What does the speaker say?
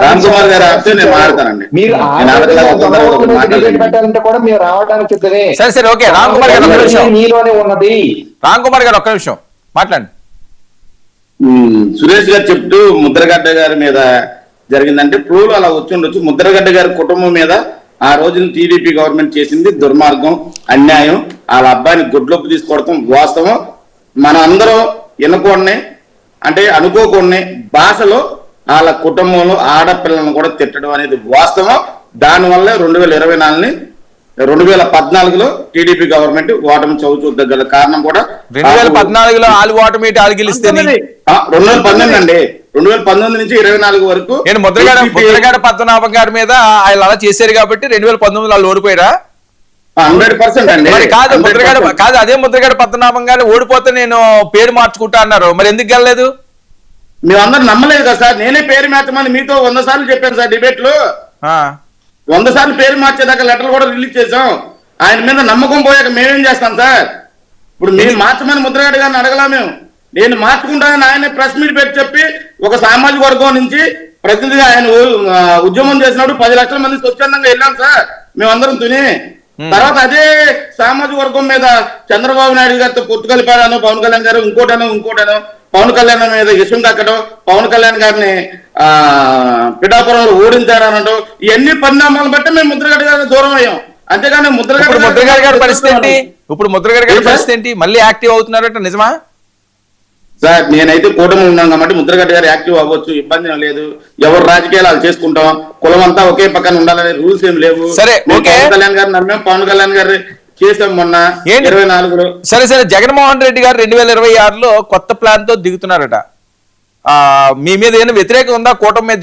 రామ్ కుమార్ గారు ఆపితే నేను మాట్లాడతానండి. మీరు పెట్టాలంటే కూడా మీరు రావడానికి సిద్ధమే. సరే సరే ఓకే. రామ్ కుమార్ గారు ఒక్క నిమిషం, మీలోనే ఉన్నది. రామ్ కుమార్ గారు ఒక్క నిమిషం మాట్లాడండి. సురేష్ గారు చెప్తూ ముద్రగడ్డ గారి మీద జరిగిందంటే ప్రూవ్లు అలా వచ్చి ఉండొచ్చు. ముద్రగడ్డ గారి కుటుంబం మీద ఆ రోజున టీడీపీ గవర్నమెంట్ చేసింది దుర్మార్గం, అన్యాయం. వాళ్ళ అబ్బాయిని గుడ్లోకి తీసుకోవడం వాస్తవం. మన అందరం వినకూడనే అంటే అనుకోకూడనే భాషలో వాళ్ళ కుటుంబంలో ఆడపిల్లలను కూడా తిట్టడం అనేది వాస్తవం. దానివల్ల 2024ని 2014లో టీడీపీ గవర్నమెంట్ ఓటమి చవిచూద్దగల కారణం కూడా 2014లో ఆలు ఓటమి ఆలు గెలిస్తే 2019 అండి. 2019 నుంచి 24 వరకు నేను ముద్రగడ పద్మనాభం గారి మీద ఆయన అలా చేశారు కాబట్టి 2019లో వాళ్ళు ఓడిపోయారా? 100% అండి. కాదు ముద్రగడ కాదు, అదే ముద్రగడ పద్మనాభం గారు ఓడిపోతే నేను పేరు మార్చుకుంటా అన్నారు, మరి ఎందుకు గెలలేదు? మేమందరూ నమ్మలేదు కదా సార్. నేనే పేరు మార్చమని మీతో 100 సార్లు చెప్పాను సార్. డిబేట్ లో 100 సార్లు పేరు మార్చేదాకా లెటర్లు కూడా రిలీజ్ చేసాం. ఆయన మీద నమ్మకం పోయాక మేమేం చేస్తాం సార్? ఇప్పుడు మేము మార్చమని ముద్రగడ గారిని అడగలా. మేము నేను మార్చుకుంటానని ఆయన ప్రెస్ మీట్ పెట్టి చెప్పి ఒక సామాజిక వర్గం నుంచి ప్రతినిధిగా ఆయన ఉద్యమం చేసినప్పుడు 10 లక్షల మంది స్వచ్ఛందంగా వెళ్ళాం సార్ మేమందరం తుని. తర్వాత అదే సామాజిక వర్గం మీద చంద్రబాబు నాయుడు గారితో పొత్తు కలిపారను పవన్ కళ్యాణ్ గారు ఇంకోటను పవన్ కళ్యాణ్ మీద ఇష్టం దక్కడం, పవన్ కళ్యాణ్ గారిని పిఠాపురంలో ఓడించారనడం, ఇవన్నీ పరిణామాలను బట్టి మేము ముద్రగడ్డ గారికి దూరం అయ్యాం. అంతేగాని ముద్రగడ్డ గారి పరిస్థితి ఏంటి? ఇప్పుడు ముద్రగడ్డ గారి పరిస్థితి ఏంటి? మళ్ళీ యాక్టివ్ అవుతున్నారట, నిజమా సార్? నేనైతే కూటమి ఉన్నాం కాబట్టి ముద్రగడ్డ గారు యాక్టివ్ అవ్వచ్చు, ఇబ్బంది లేదు. ఎవరు రాజకీయాలు వాళ్ళు చేసుకుంటాం. కులం అంతా ఒకే పక్కన ఉండాలనే రూల్స్ ఏం లేవు. సరే పవన్ కళ్యాణ్ గారు నమ్మాం, పవన్ కళ్యాణ్ గారు చేసాం మొన్న 24లో. సరే సరే జగన్మోహన్ రెడ్డి గారు 2026లో కొత్త ప్లాన్ తో దిగుతున్నారట. మీ మీద ఏమైనా వ్యతిరేకం ఉందా కూటమి మీద?